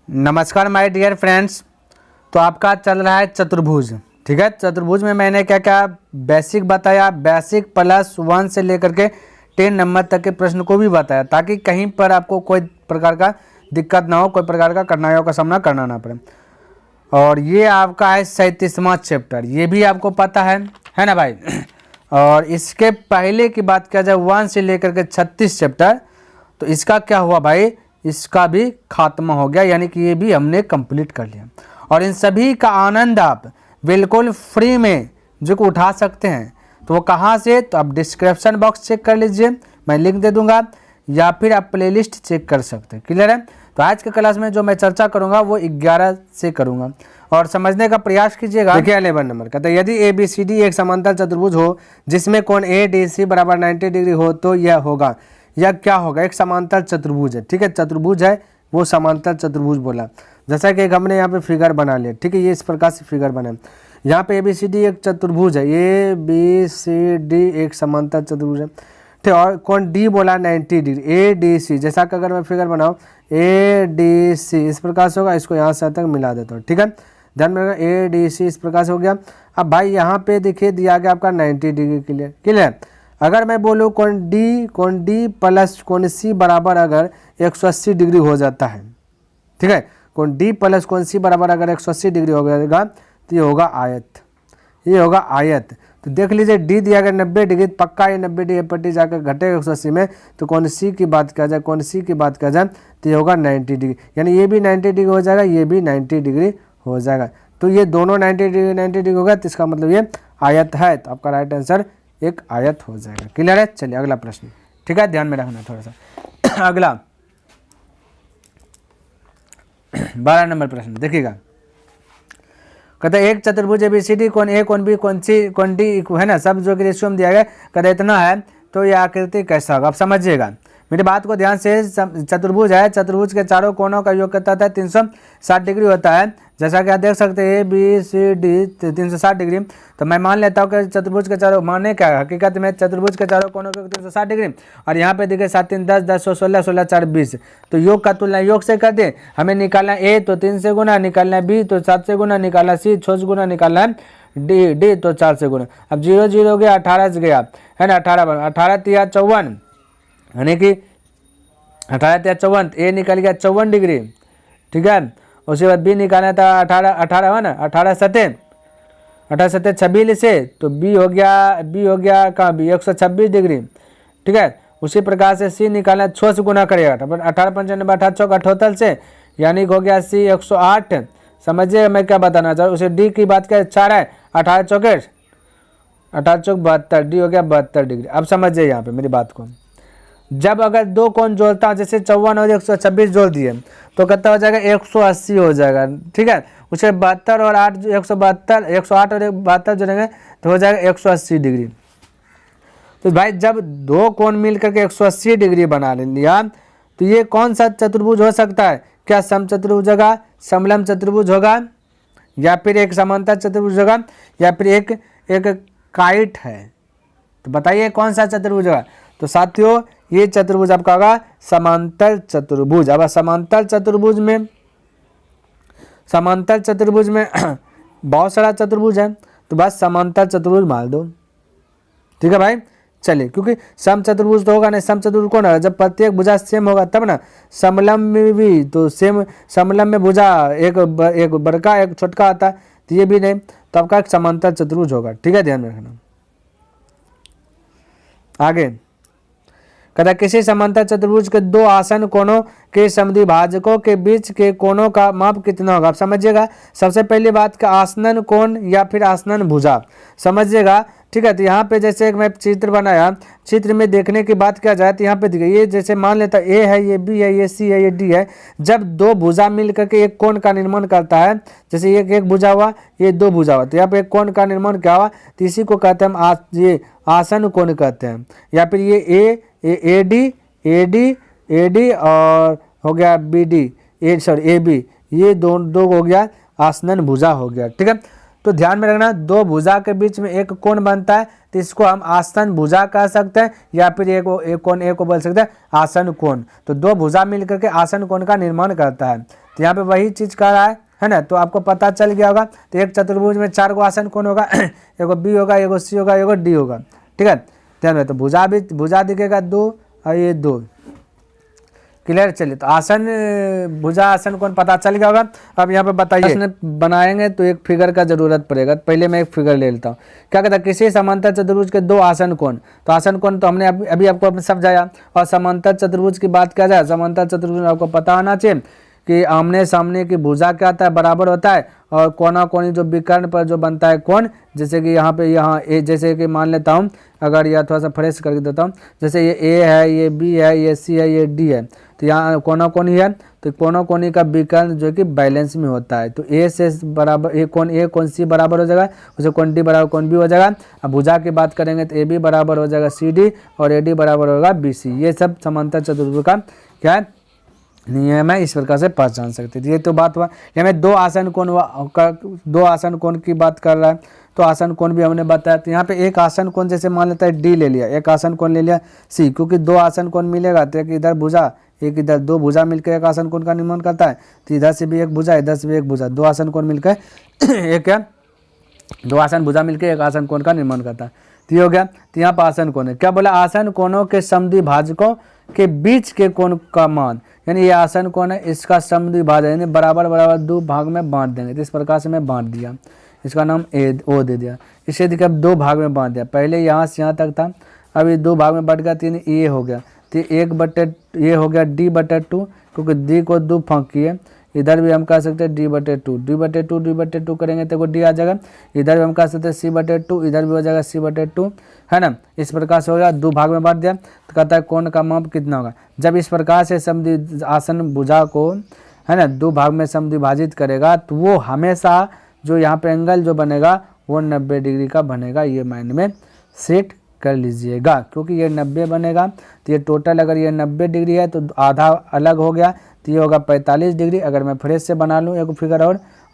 नमस्कार my dear friends. तो आपका चल रहा है चतुर्भुज। ठीक है, चतुर्भुज में मैंने क्या क्या बेसिक बताया, बेसिक प्लस 1 से लेकर के 10 नंबर तक के प्रश्न को भी बताया, ताकि कहीं पर आपको कोई प्रकार का दिक्कत ना हो, कोई प्रकार का कठिनाइयों का सामना करना ना पड़े। और ये आपका है 37वां चैप्टर, ये भी आपको पता है ना भाई। और इसके पहले की बात किया जाए 1 से लेकर के 36 चैप्टर, तो इसका क्या हुआ भाई, इसका भी खात्मा हो गया, यानी कि ये भी हमने कंप्लीट कर लिया। और इन सभी का आनंद आप बिल्कुल फ्री में जो को उठा सकते हैं, तो वो कहाँ से, तो आप डिस्क्रिप्शन बॉक्स चेक कर लीजिए, मैं लिंक दे दूंगा, या फिर आप प्लेलिस्ट चेक कर सकते हैं। क्लियर है। तो आज के क्लास में जो मैं चर्चा करूंगा वो 11 से करूंगा, और समझने का प्रयास कीजिएगा। देखिए 11 नंबर कहता है, यदि ABCD एक समांतर चतुर्भुज हो जिसमें कोण ADC बराबर 90 डिग्री हो तो यह होगा। यह क्या होगा, एक समांतर चतुर्भुज है। ठीक है, चतुर्भुज है वो समांतर चतुर्भुज बोला। जैसा कि हमने यहाँ पे फिगर बना लिया। ठीक है, ये इस प्रकार से फिगर बना, यहाँ पे ABCD एक चतुर्भुज है, ABCD एक समांतर चतुर्भुज है। ठीक, और कोण D बोला 90 डिग्री, ADC। जैसा कि अगर मैं फिगर बनाऊँ ADC इस प्रकार से होगा, इसको यहाँ से तक मिला देता हूँ। ठीक है, ध्यान में रखना, ADC इस प्रकार से हो गया। अब भाई यहाँ पे देखिए दिया गया आपका 90 डिग्री। Clear clear. अगर मैं बोलूँ कोण D प्लस कोण C बराबर अगर 180 डिग्री हो जाता है, ठीक है, कोण D प्लस कोण C बराबर अगर 180 डिग्री हो जाएगा, तो ये होगा आयत, ये होगा आयत। तो देख लीजिए D दिया गया 90 डिग्री, पक्का ये 90 डिग्री पट्टी जाकर घटेगा 180 में, तो कोण C की बात किया जाए, कोण C की बात किया जाए तो ये होगा 90 डिग्री, यानी ये भी 90 डिग्री हो जाएगा, ये भी 90 डिग्री हो जाएगा। तो ये दोनों 90 डिग्री होगा, तो इसका मतलब ये आयत है। तो आपका राइट आंसर एक आयत हो जाएगा। क्लियर है। चलिए अगला प्रश्न। ठीक है, ध्यान में रखना थोड़ा सा। अगला 12 नंबर प्रश्न देखिएगा, कहते एक चतुर्भुज ABCD कोण A कोण B कोण C कोण D है ना, सब जो कि रेशियो में दिया गया, कहते इतना है तो यह आकृति कैसा होगा। आप समझिएगा मेरी बात को ध्यान से। चतुर्भुज है, चतुर्भुज के चारों कोणों का योग कितना होता है, 360 डिग्री होता है। जैसा कि आप देख सकते हैं ABCD 360 डिग्री। तो मैं मान लेता हूँ कि चतुर्भुज के चारों, माने क्या हकीकत में चतुर्भुज के चारों कोणों का 360 डिग्री, और यहाँ पे देखिए 7 3 10 10 16 16 4 20। तो योग का तुलना योग से कर दे, हमें निकालना A तो 3 से गुना, निकालना B तो 7 से गुना, निकालना C 6 से गुना, निकालना D तो 4 से गुना। अब 0 0 गया, 18 से गया है ना, 18 3 54, यानी कि 18 3 54, A निकल गया 54 डिग्री। ठीक है, उसके बाद B निकालना था 18 है ना, 18 7 26 से, तो B हो गया कहाँ B 126 डिग्री। ठीक है, उसी प्रकार से C निकालना 6 से गुना करेगा, 18 95 18 चौक 78 से, यानी हो गया C 108। समझिए मैं क्या बताना चाह रहा हूँ। उसे D की बात क्या 4 है, 18 चौक 72, D हो गया 72 डिग्री। अब समझिए यहाँ पे मेरी बात को, जब अगर दो कोण जोड़ता हूँ, जैसे 54 और 126 जोड़ दिए, तो कितना हो जाएगा 180 हो जाएगा। ठीक है, उसे 72 और 8 172 108 और 72 जोड़ेंगे तो हो जाएगा 180 डिग्री। तो भाई जब दो कोण मिल करके 180 डिग्री बना लिया, तो ये कौन सा चतुर्भुज हो सकता है, क्या समचतुर्भुज होगा, समलंब चतुर्भुज होगा, या फिर एक समांतर चतुर्भुज होगा, या फिर एक काइट है। तो बताइए कौन सा चतुर्भुज होगा। तो साथियों ये चतुर्भुज आपका होगा समांतर चतुर्भुज। अब समांतर चतुर्भुज में बहुत सारा चतुर्भुज है, तो बस समांतर चतुर्भुज मार दो। ठीक है भाई, चलिए, क्योंकि सम चतुर्भुज तो होगा नहीं, सम चतुर्भुज कौन है, जब प्रत्येक भुजा सेम होगा तब ना। समलंब में भी तो सेम, समलंब में भुजा एक बड़का एक छोटका आता है, तो ये भी नहीं, तो आपका एक समांतर चतुर्भुज होगा। ठीक है, ध्यान में रखना। आगे कहता किसी समांतर चतुर्भुज के दो आसन कोणों के समद्विभाजकों के बीच के कोणों का माप कितना होगा। आप समझिएगा, सबसे पहली बात का आसनन कोण या फिर आसनन भुजा समझिएगा। ठीक है, तो यहाँ पे जैसे एक मैं चित्र बनाया, चित्र में देखने की बात किया जाए तो यहाँ पे देखिए, ये जैसे मान लेता A है, ये B है, ये C है, ये D है। जब दो भुजा मिल करके एक कोण का निर्माण करता है, जैसे एक भुजा हुआ, ये दो भुजा हुआ, तो यहाँ पे एक कोण का निर्माण क्या हुआ, तो इसी को कहते हैं हम ये आसन कोण कहते हैं। या फिर ये AD और हो गया BD AB, ये दो हो गया आसनन भुजा हो गया। ठीक है, तो ध्यान में रखना, दो भुजा के बीच में एक कोण बनता है, तो इसको हम आसन भुजा कह सकते हैं, या फिर एक कोण को बोल सकते हैं आसन कोण। तो दो भुजा मिलकर के आसन कोण का निर्माण करता है। तो यहाँ पे वही चीज़ कर रहा है ना। तो आपको पता चल गया होगा। तो एक चतुर्भुज में 4 गो आसन कोण होगा, एगो बी होगा, एगो सी होगा, एगो डी होगा, ठीक है। ध्यान में तो भुजा दिखेगा 2 और ये 2, क्लियर। चलिए तो आसन भुजा आसन कोण पता चल गया होगा। अब यहाँ पे बताइए बनाएंगे तो एक फिगर का जरूरत पड़ेगा। पहले मैं एक फिगर ले लेता हूँ। क्या कहता है, किसी समांतर चतुर्भुज के 2 आसन कोण। तो आसन कोण तो हमने अभी आपको समझाया। और समांतर चतुर्भुज की बात किया जाए, समांतर चतुर्भुज में आपको पता होना चाहिए कि आमने सामने की भुजा क्या होता है, बराबर होता है। और कोना कोनी जो विकर्ण पर जो बनता है कोण, जैसे कि यहाँ जैसे कि मान लेता हूँ, अगर यह थोड़ा सा फ्रेश करके देता हूँ, जैसे ये ए है, ये बी है, ये सी है, ये डी है। तो यहाँ कोना कोनी है, तो कोना कोनी का विकर्ण जो कि बैलेंस में होता है। तो ए से बराबर ए कोण सी बराबर हो जाएगा, उसे कोण डी बराबर कोण बी हो जाएगा। अब भुजा की बात करेंगे तो ए बी बराबर हो जाएगा सी डी और ए डी बराबर होगा बी सी। ये सब समांतर चतुर्भुज का क्या है, नियम है। इस प्रकार से पहचान सकते थे। ये तो बात हुआ। हमें 2 आसन कोण की बात कर रहा है, तो आसन कोण भी हमने बताया। तो यहाँ पे एक आसन कोण जैसे मान लेता है डी ले लिया, एक आसन कोण ले लिया सी, क्योंकि 2 आसन कोण मिलेगा तो एक इधर भुजा, एक इधर, 2 भुजा मिलकर एक आसन कोण का निर्माण करता है। तो इधर से भी एक भुजा, इधर से भी एक भुजा, 2 आसन कोण मिलकर एक है, 2 आसन भुजा मिलकर एक आसन कोण का निर्माण करता है। तो ये हो गया। तो यहाँ पर आसन कोण है, क्या बोला, आसन कोणों के समद्विभाजकों के बीच के कोण का मान, यानी ये आसन कोण है, इसका समद्विभाजक यानी बराबर बराबर 2 भाग में बांट देंगे। तो इस प्रकार से मैं बांट दिया, इसका नाम ओ दे दिया। इसे देखिए अब 2 भाग में बांट दिया। पहले यहाँ से यहाँ तक था, अभी 2 भाग में बढ़ गया, 3 ये हो गया। तो ये हो गया d/2, क्योंकि d को 2 फाँक किए। इधर भी हम कह सकते हैं d/2 करेंगे तो d आ जाएगा। इधर भी हम कह सकते हैं c/2, इधर भी हो जाएगा c/2, है ना। इस प्रकार से हो गया, 2 भाग में बांट दिया। तो कहता है कोण का माप कितना होगा। जब इस प्रकार से आसन भुजा को, है ना, 2 भाग में समद्विभाजित करेगा तो वो हमेशा जो यहाँ पे एंगल जो बनेगा वो 90 डिग्री का बनेगा। ये माइंड में सेट कर लीजिएगा, क्योंकि ये 90 बनेगा। तो ये टोटल अगर ये 90 डिग्री है तो आधा अलग हो गया, तो ये होगा 45 डिग्री। अगर मैं फ्रेश से बना लूँ एक फिगर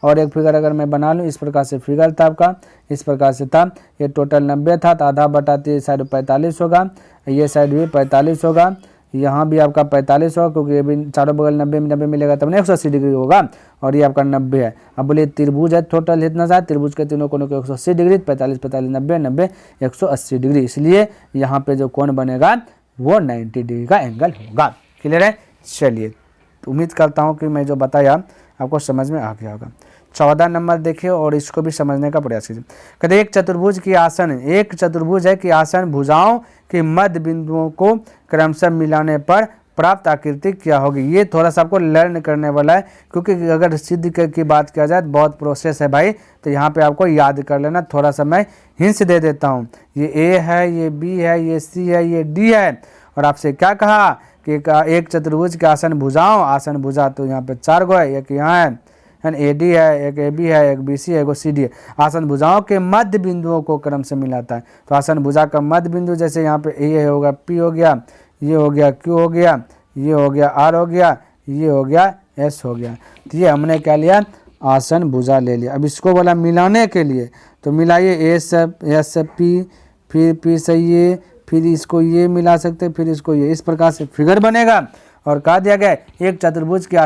और एक फिगर अगर मैं बना लूँ, इस प्रकार से फिगर था आपका, इस प्रकार से था। ये टोटल 90 था, तो आधा बटाते साइड 45 होगा, ये साइड भी 45 होगा, यहाँ भी आपका 45 होगा, क्योंकि ये भी चारों बगल 90 मिलेगा तब 180 डिग्री होगा। और ये आपका 90 है। अब बोलिए त्रिभुज है, टोटल इतना सा, त्रिभुज के तीनों कोनों के 180 डिग्री, 45 45 90 90 180 डिग्री। इसलिए यहाँ पे जो कोण बनेगा वो 90 डिग्री का एंगल होगा। क्लियर है। चलिए, तो उम्मीद करता हूँ कि मैं जो बताया आपको समझ में आ गया होगा। 14 नंबर देखिए और इसको भी समझने का प्रयास कीजिए। कहते एक चतुर्भुज है कि आसन भुजाओं के मध्य बिंदुओं को क्रमशः मिलाने पर प्राप्त आकृति क्या होगी। ये थोड़ा सा आपको लर्न करने वाला है, क्योंकि अगर सिद्ध की बात किया जाए तो बहुत प्रोसेस है भाई। तो यहाँ पे आपको याद कर लेना। थोड़ा सा मैं हिंस दे देता हूँ। ये ए है, ये बी है, ये सी है, ये डी है। और आपसे क्या कहा कि एक चतुर्भुज के आसन भुजा तो यहाँ पे 4 गो है, एक यहाँ है, ए डी है, एक ए बी है, एक बी सी है, एक सी डी है। आसन भुजाओं के मध्य बिंदुओं को क्रम से मिलाता है। तो आसन भुजा का मध्य बिंदु जैसे यहाँ पे ए होगा, पी हो गया, ये हो गया, क्यू हो गया, ये हो गया, आर हो गया, ये हो गया, एस हो गया। तो ये हमने क्या लिया, आसन भुजा ले लिया। अब इसको बोला मिलाने के लिए, तो मिलाइए एस से पी, फिर पी से ये, फिर इसको ये मिला सकते, फिर इसको ये, इस प्रकार से फिगर बनेगा। और कहा दिया गया एक चतुर्भुज के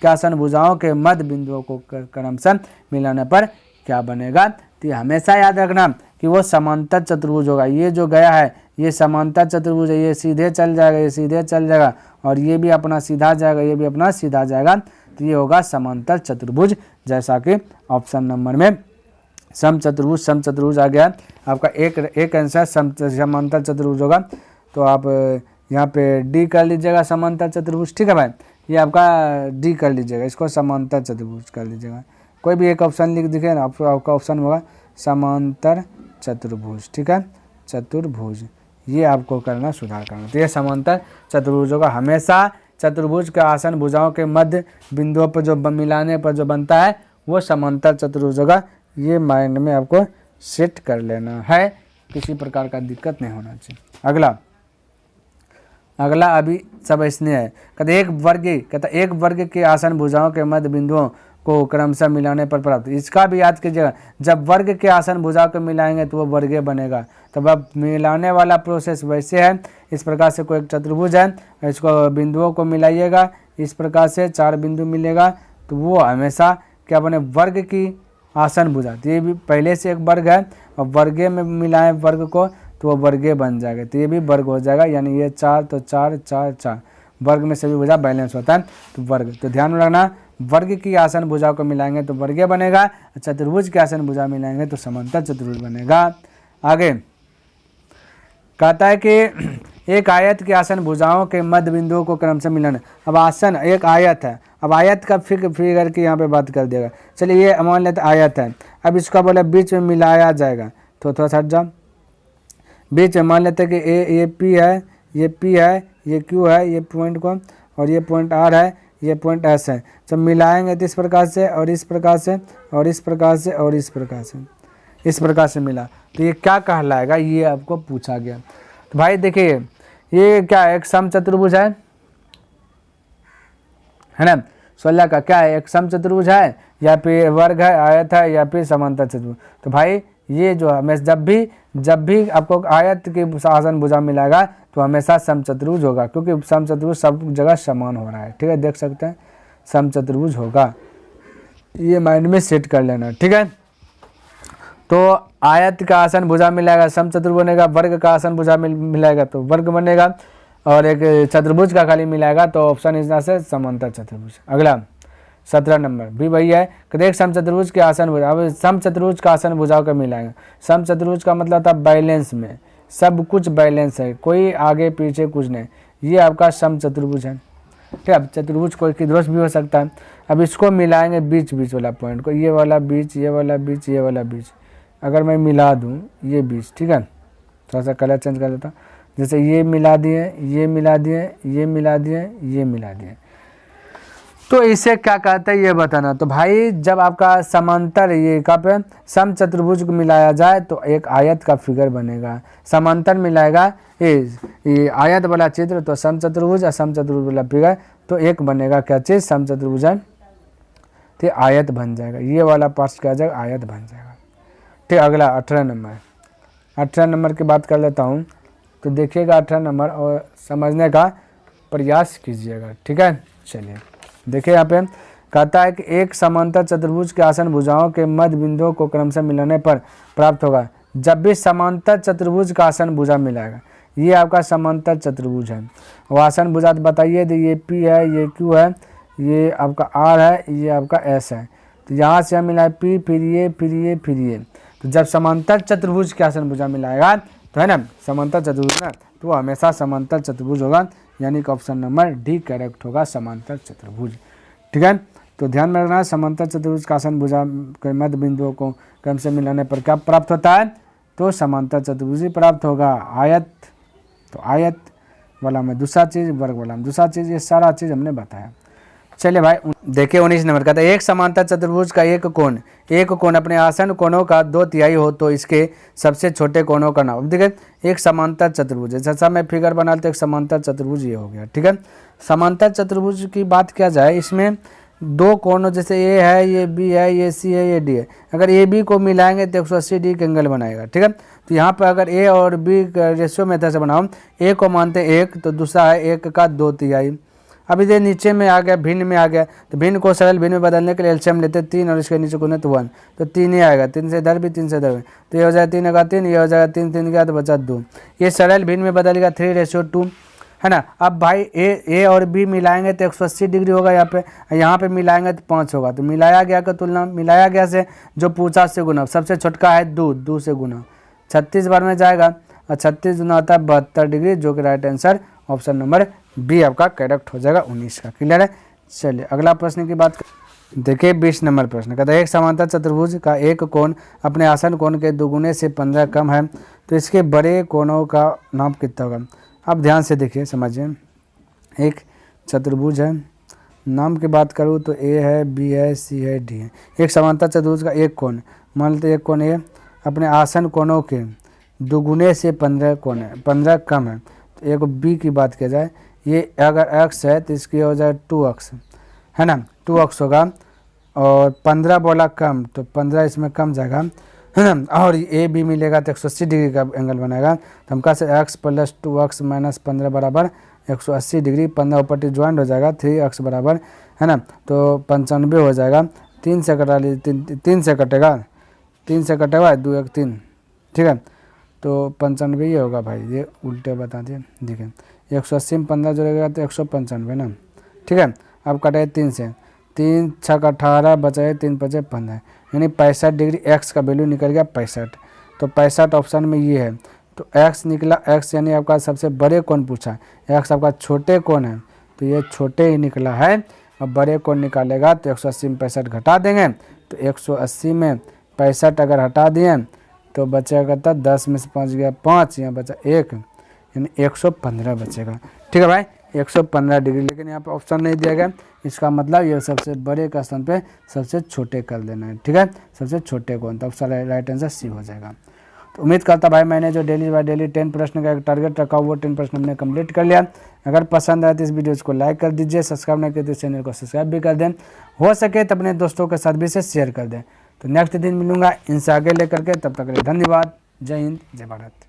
आसन भुजाओं के मध्य बिंदुओं को क्रमशः मिलाने पर क्या बनेगा। तो हमेशा याद रखना कि वो समांतर चतुर्भुज होगा। ये जो गया है ये समांतर चतुर्भुज है, ये सीधे चल जाएगा, ये सीधे चल जाएगा, और ये भी अपना सीधा जाएगा, ये भी अपना सीधा जाएगा। तो ये होगा समांतर चतुर्भुज, जैसा कि ऑप्शन नंबर में समचतुर्भुज आ गया। आपका एक आंसर समांतर चतुर्भुज होगा। तो आप यहाँ पे डी कर लीजिएगा समांतर चतुर्भुज, ठीक है भाई। ये आपका डी कर लीजिएगा, इसको समांतर चतुर्भुज कर लीजिएगा। कोई भी एक ऑप्शन लिख दिखे ना, आपका ऑप्शन होगा समांतर चतुर्भुज, ठीक है, चतुर्भुज। ये आपको करना, सुधार करना। तो ये समांतर चतुर्भुज होगा। हमेशा चतुर्भुज के आसन भुजाओं के मध्य बिंदुओं पर जो मिलाने पर जो बनता है वो समांतर चतुर्भुज होगा। ये माइंड में आपको सेट कर लेना है, किसी प्रकार का दिक्कत नहीं होना चाहिए। अगला अभी सब इसने है। कहते एक वर्ग के आसन भुजाओं के मध्य बिंदुओं को क्रमशः मिलाने पर प्राप्त। इसका भी याद कीजिएगा, जब वर्ग के आसन भुजाओं को मिलाएंगे तो वो वर्गे बनेगा। तब अब मिलाने वाला प्रोसेस वैसे है, इस प्रकार से कोई एक चतुर्भुज है, इसको बिंदुओं को मिलाइएगा, इस प्रकार से 4 बिंदु मिलेगा तो वो हमेशा क्या बने, वर्ग की आसन भुजा। तो ये भी पहले से एक वर्ग है और वर्गे में मिलाएं वर्ग को तो वो वर्गे बन जाएगा, तो ये भी वर्ग हो जाएगा, यानी ये 4 तो 4 4 4 वर्ग में सभी भुजा बैलेंस होता है तो वर्ग। तो ध्यान में रखना, वर्ग की आसन भुजा को मिलाएंगे तो वर्गे बनेगा, चतुर्भुज की आसन भुजा मिलाएंगे तो समांतर चतुर्भुज बनेगा। आगे कहता है कि एक आयत की आसन भुजाओं के मध्य बिंदुओं को क्रम से मिलाना। अब आसन एक आयत है, अब आयत का फिगर की यहाँ पे बात कर देगा। चलिए ये मान लेते आयत है, अब इसका बोले बीच में मिलाया जाएगा तो थोड़ा सा हट जाओ, बीच में मान लेते कि ये पी है, ये पी है, ये क्यू है, ये पॉइंट को, और ये पॉइंट आर है, ये पॉइंट एस है। जब मिलाएंगे तो इस प्रकार से और इस प्रकार से और इस प्रकार से और इस प्रकार से, इस प्रकार से मिला तो ये क्या कहलाएगा, ये आपको पूछा गया। तो भाई देखिए ये क्या है, एक समचतुर्भुज है ना, 16 का क्या है, एक समचतुर्भुज है या फिर वर्ग है, आयत है या फिर समांतर चतुर्भुज। तो भाई ये जो हमेशा जब भी आपको आयत की आसन भुजा मिलेगा तो हमेशा समचतुर्भुज होगा, क्योंकि समचतुर्भुज सब जगह समान हो रहा है। ठीक है, देख सकते हैं समचतुर्भुज होगा, ये माइंड में सेट कर लेना। ठीक है, तो आयत का आसन भुजा मिलेगा समचतुर्भुज बनेगा, वर्ग का आसन भुजा मिलेगा तो वर्ग बनेगा, और एक चतुर्भुज का खाली मिलाएगा तो ऑप्शन इसमें से समांतर चतुर्भुज। अगला 17 नंबर भी वही है कि एक समचतुर्भुज के आसन भुजा, अब समचतुर्भुज का आसन भुजाओं का मिलाएंगे। समचतुर्भुज का मतलब था बैलेंस में, सब कुछ बैलेंस है, कोई आगे पीछे कुछ नहीं, ये आपका समचतुर्भुज है। ठीक है, चतुर्भुज कोई किधर भी हो सकता है। अब इसको मिलाएंगे बीच बीच वाला पॉइंट को, ये वाला बीच, ये वाला बीच, ये वाला बीच, अगर मैं मिला दूँ ये बीच, ठीक है, थोड़ा सा कलर चेंज कर देता हूँ, जैसे ये मिला दिए, ये मिला दिए, ये मिला दिए, ये मिला दिए, तो इसे क्या कहते हैं ये बताना। तो भाई जब आपका समांतर ये कहाँ पे समचतुर्भुज को मिलाया जाए तो एक आयत का फिगर बनेगा, समांतर मिलाएगा ये आयत वाला चित्र तो समचतुर्भुज, और समचतुर्भुज वाला फिगर तो एक बनेगा क्या चीज़, समचतुर्भुज है तो आयत बन जाएगा, ये वाला पार्ट क्या जाएगा, आयत बन जाएगा। ठीक, अगला 18 नंबर, 18 नंबर की बात कर लेता हूँ। तो देखिएगा 18 नंबर और समझने का प्रयास कीजिएगा। ठीक है, चलिए देखिए यहाँ पे कहता है कि एक समांतर चतुर्भुज के आसन भुजाओं के मध्य बिंदुओं को क्रम से मिलाने पर प्राप्त होगा। जब भी समांतर चतुर्भुज का आसन भुजा मिलाएगा, ये आपका समांतर चतुर्भुज है, वो आसन भुजा तो बताइए, तो ये पी है, ये क्यू है, ये आपका आर है, ये आपका एस है। तो यहाँ से हम मिलाए पी, फिर ये, फिर ये, फिर ये। तो जब समांतर चतुर्भुज के आसन भुजा मिलाएगा तो है ना समांतर चतुर्भुज ना, तो वो हमेशा समांतर चतुर्भुज होगा, यानी कि ऑप्शन नंबर डी करेक्ट होगा, समांतर चतुर्भुज। ठीक है, तो ध्यान में रखना, समांतर चतुर्भुज का आसन भुजा के मध्य बिंदुओं को क्रम से मिलाने पर क्या प्राप्त होता है, तो समांतर चतुर्भुज ही प्राप्त होगा। आयत, तो आयत वाला में दूसरा चीज़, वर्ग वाला में दूसरा चीज़, ये सारा चीज़ हमने बताया। चलिए भाई देखिए 19 नंबर का था, एक समांतर चतुर्भुज का एक कोण अपने आसन कोणों का 2/3 हो तो इसके सबसे छोटे कोणों का नाम। देखिए एक समांतर चतुर्भुज है, जैसा मैं फिगर बना तो एक समांतर चतुर्भुज ये हो गया। ठीक है, समांतर चतुर्भुज की बात किया जाए, इसमें दो कोणों जैसे ए है, ये बी है, ये सी है, ये डी है, अगर ए बी को मिलाएंगे तो 180 डिग्री एंगल बनाएगा। ठीक है, तो यहाँ पर अगर ए और बी रेशियो मेथड से बनाऊँ, ए को मानते हैं 1 तो दूसरा है 1 का 2/3। अब ये नीचे में आ गया, भिन्न में आ गया, तो भिन्न को सरल भिन्न में बदलने के लिए एलसीएम लेते 3 और इसके नीचे गुना तो 1, तो 3 ही आएगा, 3 से इधर भी 3 से इधर भी, तो ये हो जाएगा 3 का 3, ये हो जाएगा 3 3 का तो बचा 2, ये सरल भिन्न में बदलेगा 3:2 है ना। अब भाई ए और बी मिलाएंगे तो 180 डिग्री होगा, यहाँ पे मिलाएंगे तो 5 होगा। तो मिलाया गया का तुलना, मिलाया गया से जो पूछा से गुना, सबसे छोटका है 2 से गुना, 36 बार में जाएगा और 36 गुना होता है 72 डिग्री, जो कि right answer option number B आपका करेक्ट हो जाएगा 19 का। क्लियर है, चलिए अगला प्रश्न की बात देखिए 20 नंबर प्रश्न कहता है एक समांतर चतुर्भुज का एक कोण अपने आसन कोण के दोगुने से 15 कम है तो इसके बड़े कोणों का नाप कितना होगा। अब ध्यान से देखिए समझिए, एक चतुर्भुज है, नाम की बात करूँ तो ए है, बी है, सी है, डी है। एक समांतर चतुर्भुज का एक कोण, मान लेते एक कोण ए अपने आसन कोणों के दोगुने से 15 कोण है, 15 कम है। तो एक बी की बात किया जाए, ये अगर x है तो इसकी हो जाए 2x है ना, 2x होगा, और 15 बोला कम तो 15 इसमें कम जाएगा है ना, और ए बी मिलेगा तो 180 डिग्री का एंगल बनाएगा। तो हम कहा से x + 2x - 15 बराबर 180 डिग्री, 15 ऊपर ज्वाइंट हो जाएगा, 3x बराबर है ना, तो 95 हो जाएगा। 3 से कटा लीजिए, 3 से कटेगा, 3 से कटेगा 2 1 3, ठीक है, तो 95 ही होगा भाई, ये उल्टे बता दिए। देखिए 180 में 15 जोड़ेगा तो 195 ना, ठीक है। अब कटे 3 से, 3 6 18 बचा 3 5 15, यानी 65 डिग्री, x का वैल्यू निकल गया 65। तो 65 ऑप्शन में ये है, तो x निकला, x यानी आपका सबसे बड़े कौन पूछा, x आपका छोटे कौन है, तो ये छोटे ही निकला है। अब बड़े कौन निकालेगा तो 180 में 65 घटा देंगे, तो 180 में 65 अगर हटा दिए तो बचेगा था 10 में से 5 गया 5, यहाँ बचा 1, यानी 115 बचेगा, ठीक है भाई, 115 डिग्री। लेकिन यहाँ पे ऑप्शन नहीं दिया गया, इसका मतलब ये सबसे बड़े का स्थान पे सबसे छोटे कर देना है, ठीक है, सबसे छोटे कौन, तो ऑप्शन राइट आंसर सी हो जाएगा। तो उम्मीद करता भाई मैंने जो डेली बाय डेली 10 प्रश्न का एक टारगेट रखा वो 10 प्रश्न हमने कंप्लीट कर लिया। अगर पसंद आए तो इस वीडियो को लाइक कर दीजिए, सब्सक्राइब नहीं किया तो चैनल को सब्सक्राइब भी कर दें, हो सके तो अपने दोस्तों के साथ भी इसे शेयर कर दें। तो नेक्स्ट दिन मिलूंगा इनसे आगे लेकर के, तब तक के लिए धन्यवाद। जय हिंद, जय भारत।